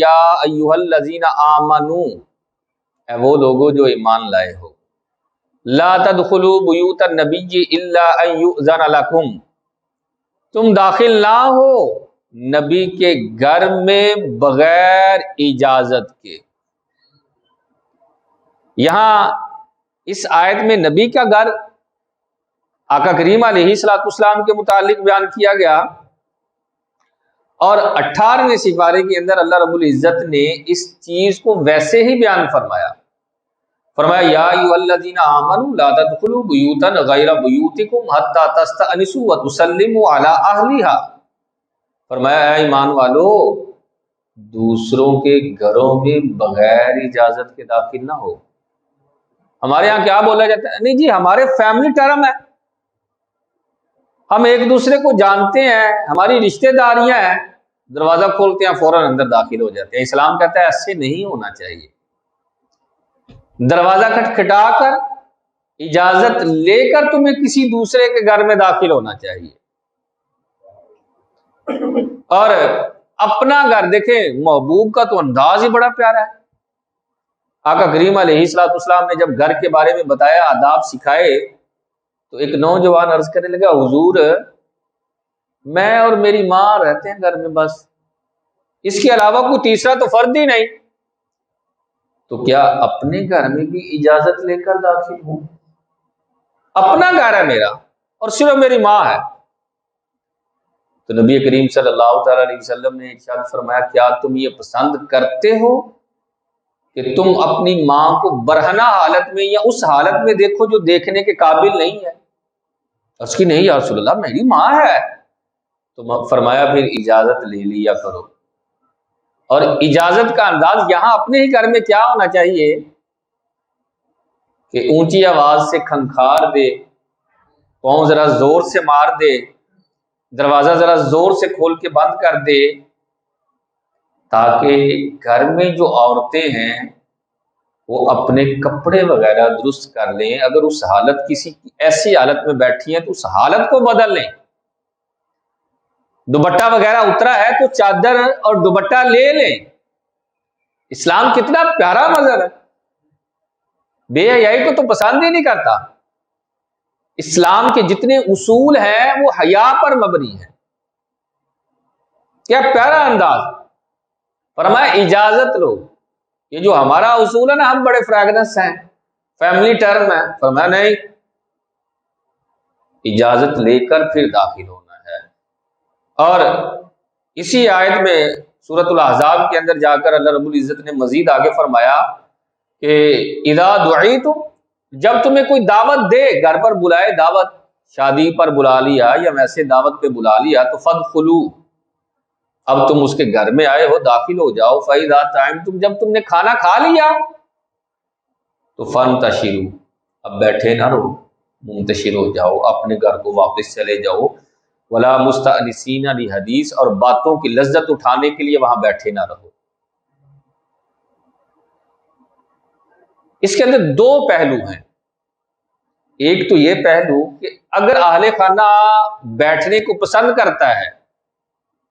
یا ایھا الذین آمنو، اے وہ لوگو جو ایمان لائے ہو، لا تدخلوا بیوت النبی الا ان یؤذن لکم، تم داخل نہ ہو نبی کے گھر میں بغیر اجازت کے۔ یہاں اس آیت میں نبی کا گھر آقا کریم علیہ الصلوۃ والسلام کے متعلق بیان کیا گیا، اور 18ویں سپارے کے اندر اللہ رب العزت نے اس چیز کو ویسے ہی بیان فرمایا یا ایھا الذین آمنوا لا تدخلوا بیوتا غیر بیوتکم حتی تستأنسوا وتسلموا علی اہلھا، فرمایا اے ایمان والو دوسروں کے گھروں میں بغیر اجازت کے داخل نہ ہو۔ ہمارے ہاں کیا بولا جاتا ہے، نہیں جی ہمارے فیملی ٹرم ہے، ہم ایک دوسرے کو جانتے ہیں، ہماری رشتہ داریاں ہیں، دروازہ کھولتے ہیں فوراً اندر داخل ہو جاتے ہیں۔ اسلام کہتا ہے ایسے نہیں ہونا چاہیے، دروازہ کھٹکھٹا کر اجازت لے کر تمہیں کسی دوسرے کے گھر میں داخل ہونا چاہیے۔ اور اپنا گھر دیکھیں، محبوب کا تو انداز ہی بڑا پیارا ہے۔ آقا کریم علیہ الصلوۃ والسلام نے جب گھر کے بارے میں بتایا، آداب سکھائے، تو ایک نوجوان عرض کرنے لگا حضور میں اور میری ماں رہتے ہیں گھر میں، بس اس کے علاوہ کوئی تیسرا تو فرد ہی نہیں، تو کیا اپنے گھر میں بھی اجازت لے کر داخل ہوں؟ اپنا گھر ہے میرا اور صرف میری ماں ہے۔ تو نبی کریم صلی اللہ تعالی علیہ وسلم نے ارشاد فرمایا کیا تم یہ پسند کرتے ہو کہ تم اپنی ماں کو برہنہ حالت میں یا اس حالت میں دیکھو جو دیکھنے کے قابل نہیں ہے؟ اس کی نہیں یا رسول اللہ میری ماں ہے۔ تو فرمایا پھر اجازت لے لیا کرو۔ اور اجازت کا انداز یہاں اپنے ہی گھر میں کیا ہونا چاہیے کہ اونچی آواز سے کھنکھار دے، پاؤں ذرا زور سے مار دے، دروازہ ذرا زور سے کھول کے بند کر دے، تاکہ گھر میں جو عورتیں ہیں وہ اپنے کپڑے وغیرہ درست کر لیں، اگر اس حالت کسی ایسی حالت میں بیٹھی ہیں تو اس حالت کو بدل لیں۔ دوپٹہ وغیرہ اترا ہے تو چادر اور دوپٹہ لے لیں۔ اسلام کتنا پیارا مذہب ہے، بے حیائی کو تو پسند ہی نہیں کرتا۔ اسلام کے جتنے اصول ہیں وہ حیا پر مبنی ہیں۔ کیا پیارا انداز، فرمایا اجازت لو۔ یہ جو ہمارا اصول ہے نا، ہم بڑے فریگنس ہیں، فیملی ٹرم ہے، فرمایا نہیں، اجازت لے کر پھر داخل ہونا ہے۔ اور اسی آیت میں سورۃ الاحزاب کے اندر جا کر اللہ رب العزت نے مزید آگے فرمایا کہ اذا دعیتم، جب تمہیں کوئی دعوت دے، گھر پر بلائے، دعوت شادی پر بلا لیا یا ویسے دعوت پہ بلا لیا، تو فادخلوا، اب تم اس کے گھر میں آئے ہو، داخل ہو جاؤ۔ فَإِذَا طَعِمْتُمْ، جب تم نے کھانا کھا لیا تو فَانْتَشِرُوا، اب بیٹھے نہ رہو، منتشر ہو جاؤ، اپنے گھر کو واپس چلے جاؤ۔ وَلَا مُسْتَأْنِسِينَ لِحَدِيثٍ، اور باتوں کی لذت اٹھانے کے لیے وہاں بیٹھے نہ رہو۔ اس کے اندر دو پہلو ہیں۔ ایک تو یہ پہلو کہ اگر اہل خانہ بیٹھنے کو پسند کرتا ہے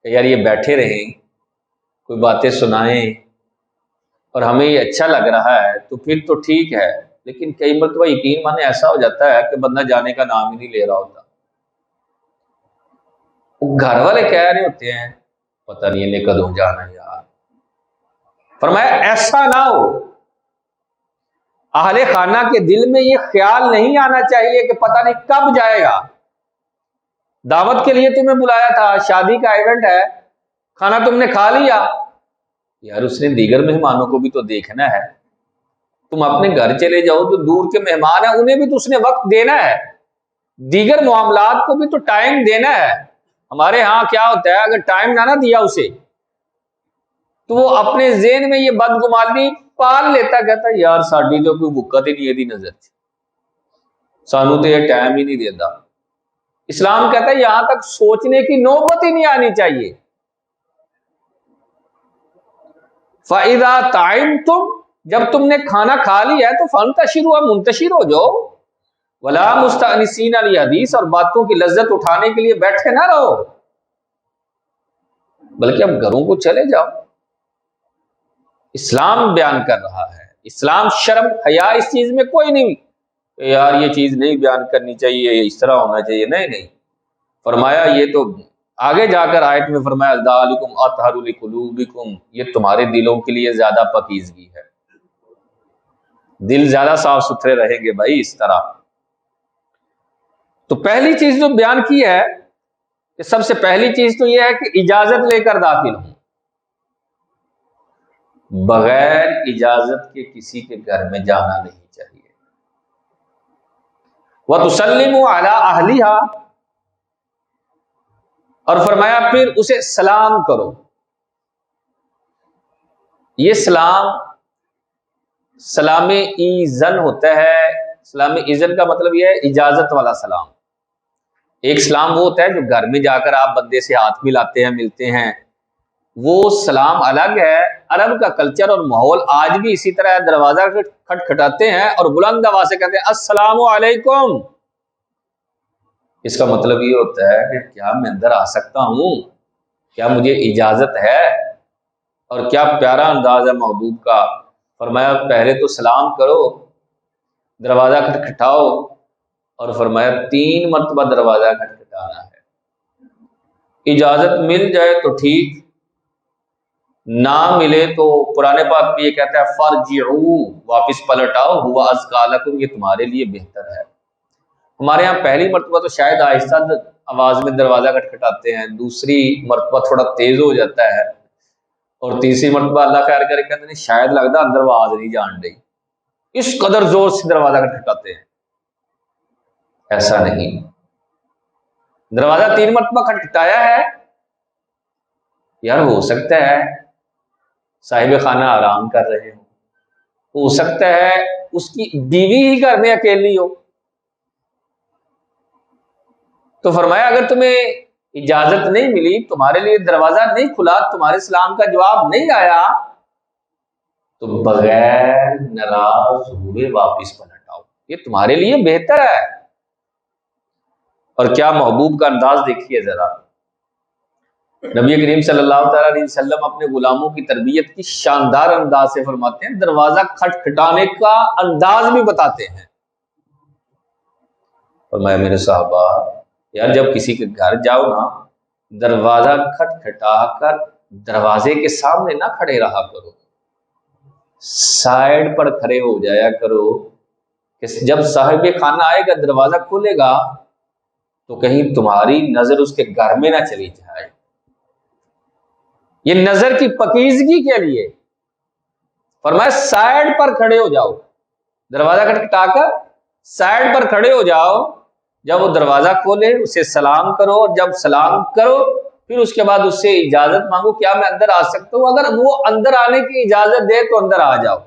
کہ یار یہ بیٹھے رہیں، کوئی باتیں سنائیں اور ہمیں یہ اچھا لگ رہا ہے، تو پھر تو ٹھیک ہے۔ لیکن کئی مرتبہ یقین مانے ایسا ہو جاتا ہے کہ بندہ جانے کا نام ہی نہیں لے رہا ہوتا، وہ گھر والے کہہ رہے ہوتے ہیں پتہ نہیں انہیں کدوں جانا یار۔ فرمایا ایسا نہ ہو، اہل خانہ کے دل میں یہ خیال نہیں آنا چاہیے کہ پتہ نہیں کب جائے گا۔ دعوت کے لیے تمہیں بلایا تھا، شادی کا ایونٹ ہے، کھانا تم نے کھا لیا، یار اس نے دیگر مہمانوں کو بھی تو دیکھنا ہے۔ تم اپنے گھر چلے جاؤ، جو دور کے مہمان ہیں انہیں بھی تو اس نے وقت دینا ہے، دیگر معاملات کو بھی تو ٹائم دینا ہے۔ ہمارے ہاں کیا ہوتا ہے، اگر ٹائم نہ دیا اسے تو وہ اپنے ذہن میں یہ بدگمانی پال لیتا، کہتا یار ساڈی تو کوئی وقت ہی نہیں ہے دی نظر، سانو تو یہ ٹائم ہی نہیں دیتا۔ اسلام کہتا ہے یہاں تک سوچنے کی نوبت ہی نہیں آنی چاہیے۔ فَإِذَا طَعِمْتُمْ، جب تم نے کھانا کھا لیا ہے تو فَانْتَشِرُوا، منتشر ہو جاؤ۔ وَلَا مُسْتَأْنِسِينَ لِحَدِيثٍ، اور باتوں کی لذت اٹھانے کے لیے بیٹھے نہ رہو، بلکہ اب گھروں کو چلے جاؤ۔ اسلام بیان کر رہا ہے. اسلام شرم حیا اس چیز میں کوئی نہیں یار یہ چیز نہیں بیان کرنی چاہیے، اس طرح ہونا چاہیے، نہیں. فرمایا یہ تو آگے جا کر آیت میں فرمایا ذالکم اطہر لقلوبکم، یہ تمہارے دلوں کے لیے زیادہ پاکیزگی ہے، دل زیادہ صاف ستھرے رہیں گے بھائی اس طرح. تو پہلی چیز جو بیان کی ہے کہ سب سے پہلی چیز تو یہ ہے کہ اجازت لے کر داخل ہوں، بغیر اجازت کے کسی کے گھر میں جانا نہیں چاہیے. وَتُسَلِّمُوا عَلَىٰ أَهْلِهَا، اور فرمایا پھر اسے سلام کرو. یہ سلام ایزن ہوتا ہے. سلام ایزن کا مطلب یہ ہے اجازت والا سلام. ایک سلام وہ ہوتا ہے جو گھر میں جا کر آپ بندے سے ہاتھ ملاتے ہیں، ملتے ہیں، وہ سلام الگ ہے. عرب کا کلچر اور ماحول آج بھی اسی طرح ہے. دروازہ کھٹکھٹاتے ہیں اور بلند آواز سے کہتے ہیں السلام علیکم. اس کا مطلب یہ ہوتا ہے کہ کیا میں اندر آ سکتا ہوں، کیا مجھے اجازت ہے. اور کیا پیارا انداز ہے محبوب کا. فرمایا پہلے تو سلام کرو، دروازہ کھٹکھٹاؤ، اور فرمایا 3 مرتبہ دروازہ کھٹکھٹانا ہے. اجازت مل جائے تو ٹھیک، نہ ملے تو قرآن پاک بھی یہ کہتا ہے فرجعوا، واپس پلٹ آؤ، ہوا ازکا لکم، یہ تمہارے لیے بہتر ہے. ہمارے ہاں پہلی مرتبہ تو شاید آہستہ آواز میں دروازہ کھٹکھٹاتے ہیں، دوسری مرتبہ تھوڑا تیز ہو جاتا ہے، اور تیسری مرتبہ اللہ خیر کرے کہتے ہیں شاید لگتا اندر آواز نہیں جان رہی، اس قدر زور سے دروازہ کھٹکھٹاتے ہیں. ایسا نہیں. دروازہ 3 مرتبہ کھٹکھٹایا ہے، یار ہو سکتا ہے صاحب خانہ آرام کر رہے ہو سکتا ہے اس کی بیوی ہی گھر میں اکیلی ہو. تو فرمایا اگر تمہیں اجازت نہیں ملی، تمہارے لیے دروازہ نہیں کھلا، تمہارے سلام کا جواب نہیں آیا، تو بغیر ناراض ہوئے واپس پلٹ آؤ، یہ تمہارے لیے بہتر ہے. اور کیا محبوب کا انداز دیکھیے ذرا. نبی کریم صلی اللہ تعالیٰ علیہ وسلم اپنے غلاموں کی تربیت کی شاندار انداز سے فرماتے ہیں، دروازہ کھٹکھٹانے کا انداز بھی بتاتے ہیں. فرمایا میرے صحابہ یار جب کسی کے گھر جاؤ نا، دروازہ کھٹکھٹا کر دروازے کے سامنے نہ کھڑے رہا کرو، سائڈ پر کھڑے ہو جایا کرو کہ جب صاحب خانہ آئے گا دروازہ کھولے گا تو کہیں تمہاری نظر اس کے گھر میں نہ چلی جائے. یہ نظر کی پاکیزگی کے لیے فرمایا سائڈ پر کھڑے ہو جاؤ، دروازہ کھٹکھٹا کر سائڈ پر کھڑے ہو جاؤ، جب وہ دروازہ کھولے اسے سلام کرو، اور جب سلام کرو پھر اس کے بعد اس سے اجازت مانگو کیا میں اندر آ سکتا ہوں. اگر وہ اندر آنے کی اجازت دے تو اندر آ جاؤ،